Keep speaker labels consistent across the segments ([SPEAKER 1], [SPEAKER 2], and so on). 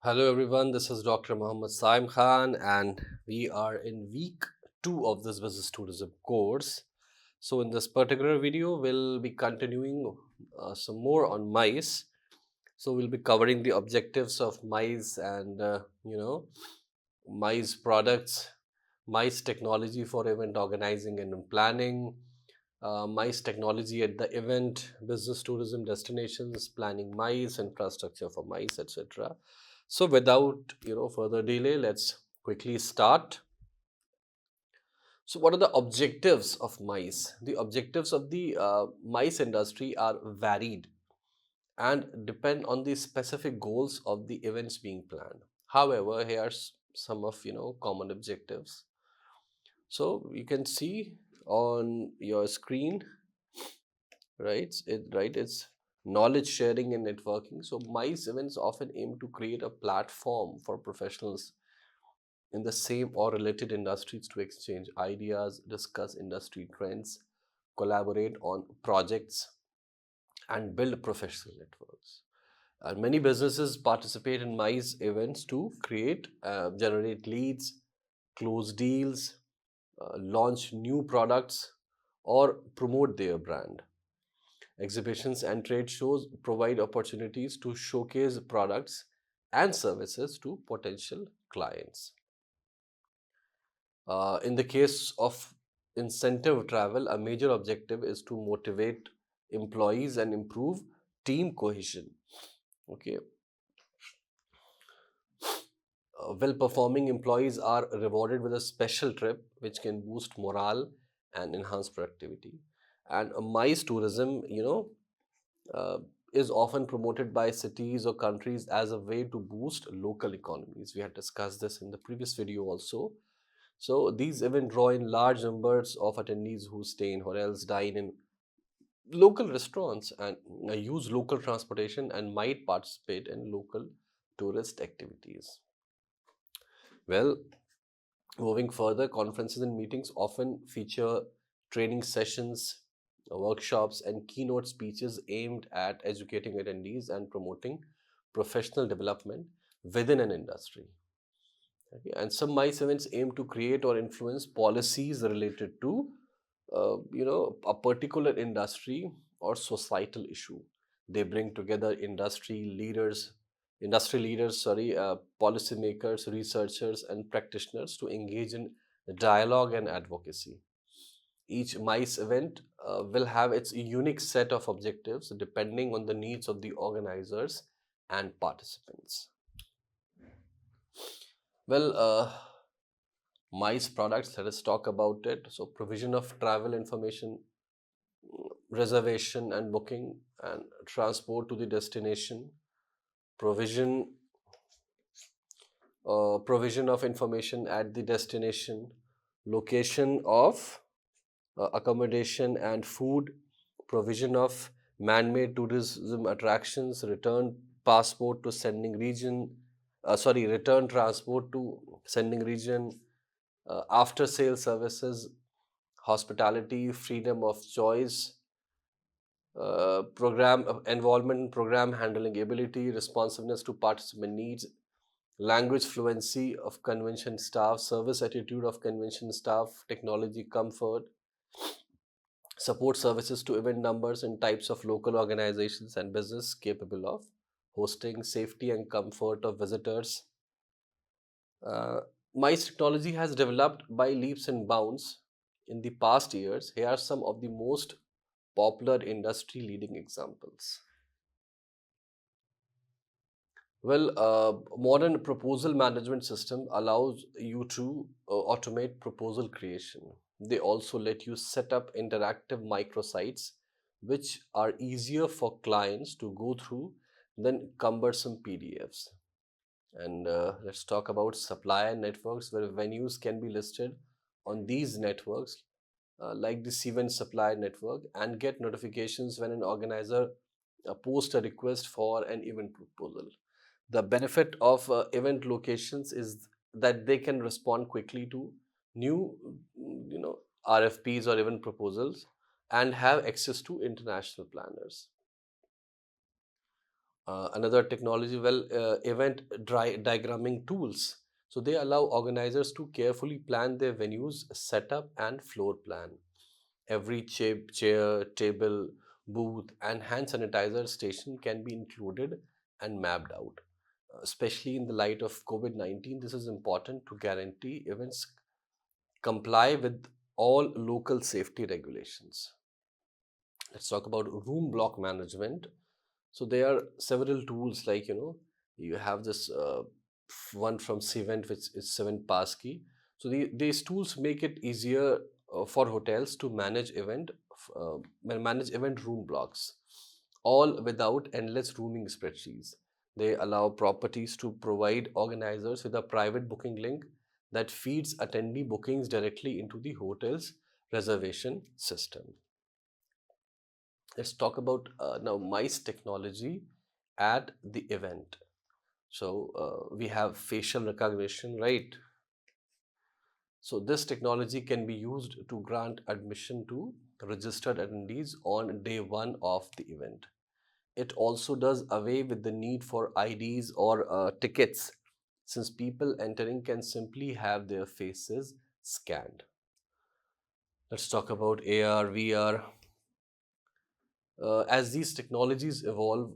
[SPEAKER 1] Hello everyone, this is Dr. Muhammad Saim Khan, and we are in week 2 of this business tourism course. So, in this particular video, we'll be continuing some more on mice. So, we'll be covering the objectives of mice and mice products, mice technology for event organizing and planning, mice technology at the event, business tourism destinations, planning mice, infrastructure for mice, etc. So without further delay, let's quickly start. So what are the objectives of mice? The objectives of the mice industry are varied and depend on the specific goals of the events being planned. However, here's some of common objectives. So you can see on your screen, it's knowledge sharing and networking. So mice events often aim to create a platform for professionals in the same or related industries to exchange ideas, discuss industry trends, collaborate on projects, and build professional networks. And many businesses participate in mice events to generate leads, close deals, launch new products, or promote their brand. Exhibitions and trade shows provide opportunities to showcase products and services to potential clients. In the case of incentive travel, a major objective is to motivate employees and improve team cohesion. Okay, well performing employees are rewarded with a special trip which can boost morale and enhance productivity. And mice tourism, uh, is often promoted by cities or countries as a way to boost local economies. We had discussed this in the previous video also. So these events draw in large numbers of attendees who stay in hotels, dine in local restaurants, and use local transportation and might participate in local tourist activities. Well, moving further, conferences and meetings often feature training sessions, workshops, and keynote speeches aimed at educating attendees and promoting professional development within an industry. Okay, and some MICE events aim to create or influence policies related to, a particular industry or societal issue. They bring together industry leaders, policymakers, researchers, and practitioners to engage in dialogue and advocacy. Each MICE event will have its unique set of objectives depending on the needs of the organizers and participants. Well, MICE products, let us talk about it. So, provision of travel information, reservation and booking, and transport to the destination, provision provision of information at the destination, location of accommodation and food, provision of man-made tourism attractions, return transport to sending region, after sale services, hospitality, freedom of choice, program involvement, program handling ability, responsiveness to participant needs, language fluency of convention staff, service attitude of convention staff, technology comfort, support services to event numbers and types of local organizations and business capable of hosting, safety and comfort of visitors. Uh, MICE technology has developed by leaps and bounds in the past years. Here are some of the most popular industry leading examples. Well, modern proposal management system allows you to automate proposal creation. They also let you set up interactive microsites, which are easier for clients to go through than cumbersome PDFs. And let's talk about supplier networks, where venues can be listed on these networks, like the Cvent supplier network, and get notifications when an organizer posts a request for an event proposal. The benefit of event locations is that they can respond quickly to new, RFPs or event proposals, and have access to international planners. Another technology, well, event diagramming tools. So they allow organizers to carefully plan their venues, setup, and floor plan. Every chair, table, booth, and hand sanitizer station can be included and mapped out. Especially in the light of COVID 19, this is important to guarantee events comply with all local safety regulations. Let's talk about room block management. So there are several tools, like you have this one from Cvent, which is 7 passkey. So these tools make it easier for hotels to manage event room blocks, all without endless rooming spreadsheets. They allow properties to provide organizers with a private booking link that feeds attendee bookings directly into the hotel's reservation system. Let's talk about now mice technology at the event. So we have facial recognition, right? So this technology can be used to grant admission to registered attendees on day one of the event. It also does away with the need for IDs or tickets, since people entering can simply have their faces scanned. Let's talk about AR, VR. As these technologies evolve,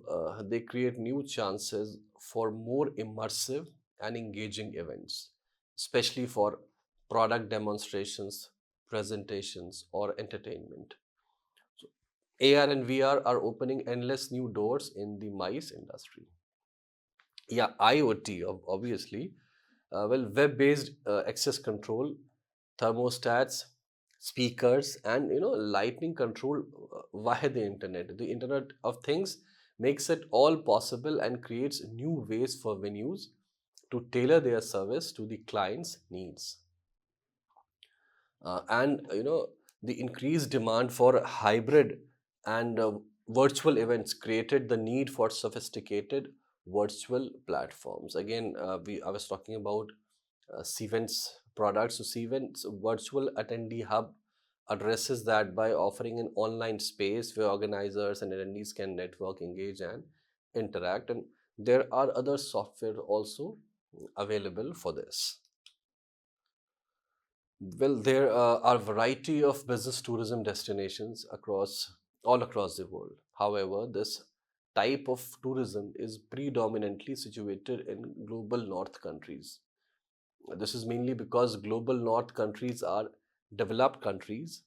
[SPEAKER 1] they create new chances for more immersive and engaging events, especially for product demonstrations, presentations, or entertainment. So, AR and VR are opening endless new doors in the mice industry. Yeah, IoT, obviously. Well, web-based access control, thermostats, speakers, and lightning control via the internet. The Internet of Things makes it all possible and creates new ways for venues to tailor their service to the client's needs. And the increased demand for hybrid and virtual events created the need for sophisticated virtual platforms. Again, we I was talking about Cvent's products. So Cvent's virtual attendee hub addresses that by offering an online space where organizers and attendees can network, engage, and interact. And there are other software also available for this. Well, there are a variety of business tourism destinations all across the world. However, this type of tourism is predominantly situated in global north countries. This is mainly because global north countries are developed countries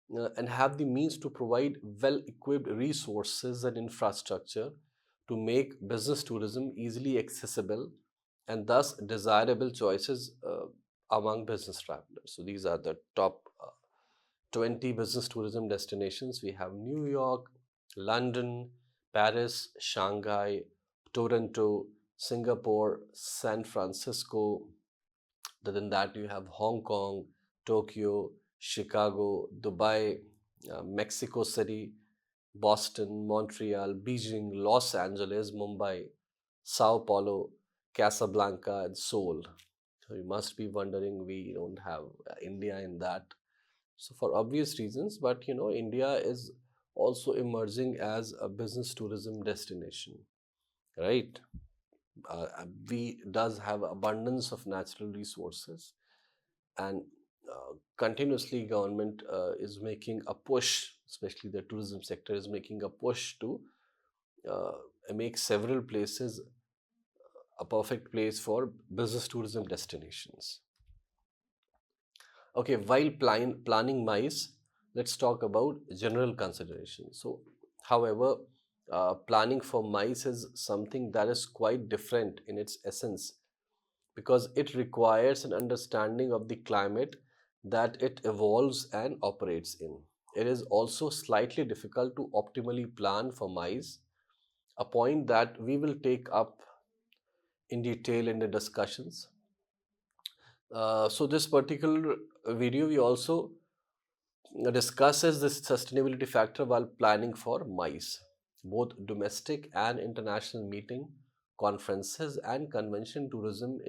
[SPEAKER 1] and have the means to provide well equipped resources and infrastructure to make business tourism easily accessible and thus desirable choices among business travelers. So, these are the top 20 business tourism destinations. We have New York, London, Paris, Shanghai, Toronto, Singapore, San Francisco. Other than that, you have Hong Kong, Tokyo, Chicago, Dubai, Mexico City, Boston, Montreal, Beijing, Los Angeles, Mumbai, Sao Paulo, Casablanca, and Seoul. So you must be wondering we don't have India in that. So for obvious reasons, but India is also emerging as a business tourism destination, right? We does have abundance of natural resources, and continuously government is making a push, especially the tourism sector is making a push to uh, make several places a perfect place for business tourism destinations. Okay, while planning MICE, let's talk about general considerations. So, however, planning for MICE is something that is quite different in its essence because it requires an understanding of the climate that it evolves and operates in. It is also slightly difficult to optimally plan for MICE, a point that we will take up in detail in the discussions. So this particular video, we also discusses this sustainability factor while planning for MICE, both domestic and international meeting, conferences, and convention tourism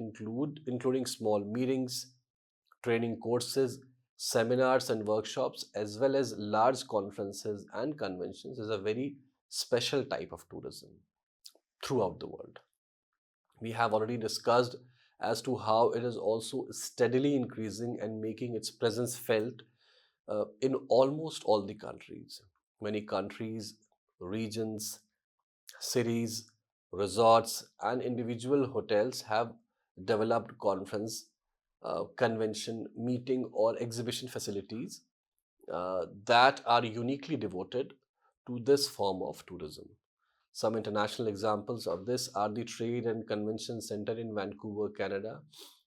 [SPEAKER 1] including small meetings, training courses, seminars, and workshops, as well as large conferences and conventions, is a very special type of tourism. throughout the world. We have already discussed as to how it is also steadily increasing and making its presence felt in almost all the countries. Many countries, regions, cities, resorts, and individual hotels have developed conference, convention, meeting, or exhibition facilities that are uniquely devoted to this form of tourism. Some international examples of this are the Trade and Convention Center in Vancouver, Canada,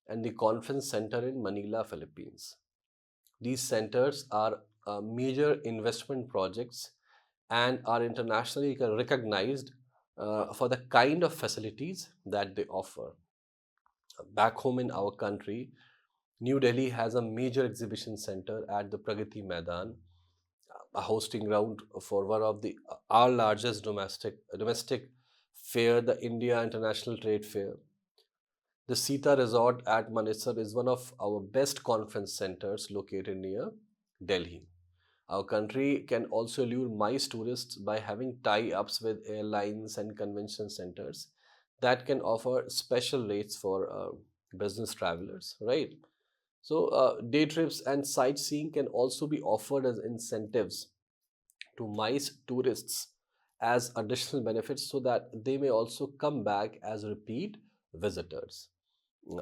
[SPEAKER 1] and the Conference Center in Manila, Philippines. These centers are major investment projects and are internationally recognized for the kind of facilities that they offer. Back home in our country, New Delhi has a major exhibition center at the Pragati Maidan, a hosting ground for one of the our largest domestic fair, the India International Trade Fair. The Sita Resort at Manesar is one of our best conference centers located near Delhi. Our country can also lure MICE tourists by having tie-ups with airlines and convention centers that can offer special rates for business travelers, right? So, day trips and sightseeing can also be offered as incentives to MICE tourists as additional benefits so that they may also come back as repeat visitors.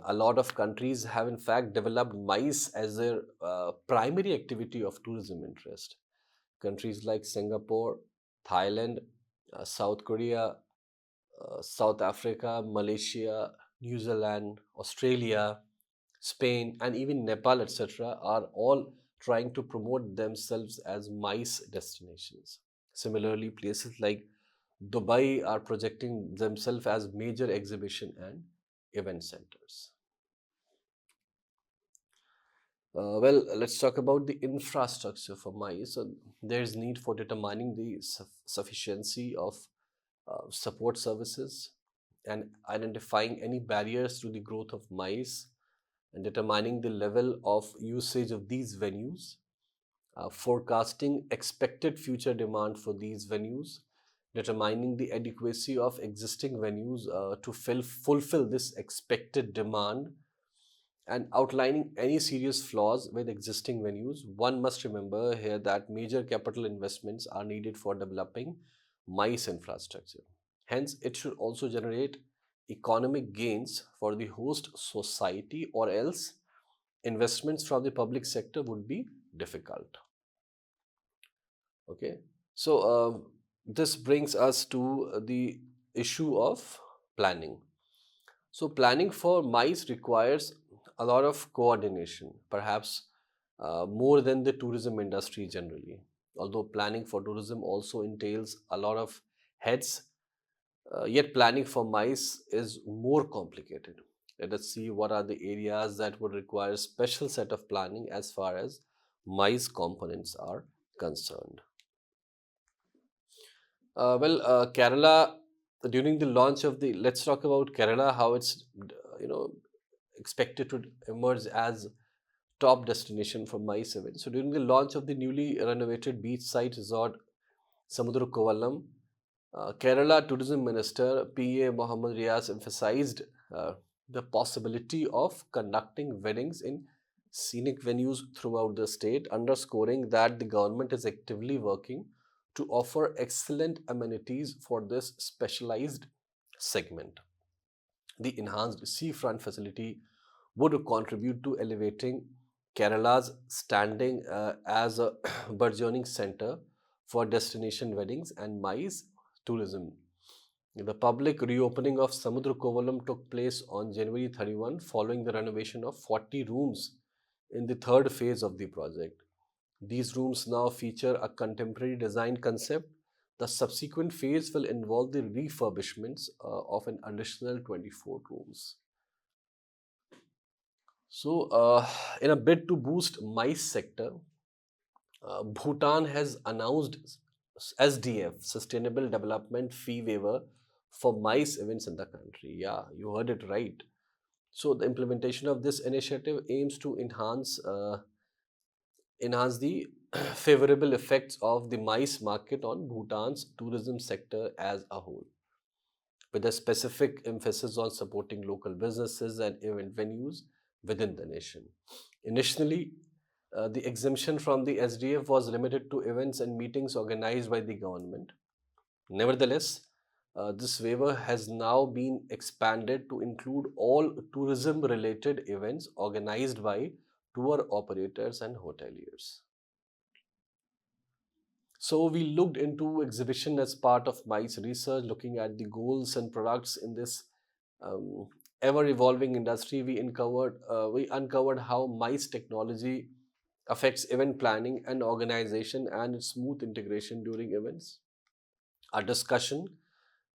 [SPEAKER 1] A lot of countries have, in fact, developed MICE as their primary activity of tourism interest. Countries like Singapore, Thailand, South Korea, South Africa, Malaysia, New Zealand, Australia, Spain, and even Nepal, etc., are all trying to promote themselves as MICE destinations. Similarly, places like Dubai are projecting themselves as major exhibition and event centers. Well, let's talk about the infrastructure for MICE. So, there's need for determining the sufficiency of support services and identifying any barriers to the growth of MICE and determining the level of usage of these venues, forecasting expected future demand for these venues, determining the adequacy of existing venues to fulfill this expected demand, and outlining any serious flaws with existing venues. One must remember here that major capital investments are needed for developing MICE infrastructure. Hence, it should also generate economic gains for the host society, or else investments from the public sector would be difficult. Okay, so this brings us to the issue of planning. So, planning for MICE requires a lot of coordination, perhaps more than the tourism industry generally. Although planning for tourism also entails a lot of heads, yet planning for MICE is more complicated. Let us see what are the areas that would require special set of planning as far as MICE components are concerned. Kerala, during the launch of the, let's talk about Kerala, how it's, you know, expected to emerge as top destination for MICE events. So during the launch of the newly renovated beachside resort Samudra Kovalam, Kerala Tourism Minister P.A. Mohammed Riaz emphasized the possibility of conducting weddings in scenic venues throughout the state, underscoring that the government is actively working to offer excellent amenities for this specialized segment. The enhanced seafront facility would contribute to elevating Kerala's standing as a burgeoning center for destination weddings and MICE tourism. The public reopening of Samudra Kovalam took place on January 31 following the renovation of 40 rooms in the third phase of the project. These rooms now feature a contemporary design concept. The subsequent phase will involve the refurbishments of an additional 24 rooms. So, in a bid to boost MICE sector, Bhutan has announced SDF, Sustainable Development Fee Waiver, for MICE events in the country. Yeah, you heard it right. So, the implementation of this initiative aims to enhance the favorable effects of the MICE market on Bhutan's tourism sector as a whole. with a specific emphasis on supporting local businesses and event venues within the nation. Initially, the exemption from the SDF was limited to events and meetings organized by the government. Nevertheless, this waiver has now been expanded to include all tourism related events organized by tour operators and hoteliers. So, we looked into exhibition as part of MICE research, looking at the goals and products in this um, ever evolving industry. We uncovered how MICE technology affects event planning and organization and its smooth integration during events. Our discussion,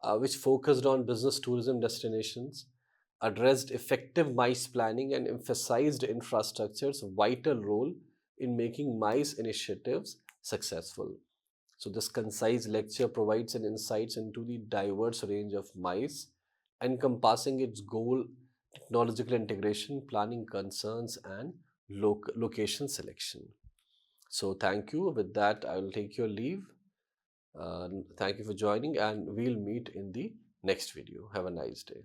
[SPEAKER 1] which focused on business tourism destinations, addressed effective MICE planning and emphasized infrastructure's vital role in making MICE initiatives successful. So, this concise lecture provides an insights into the diverse range of MICE, encompassing its goal, technological integration, planning concerns, and location selection. So, thank you. With that, I will take your leave. Thank you for joining, and we'll meet in the next video. Have a nice day.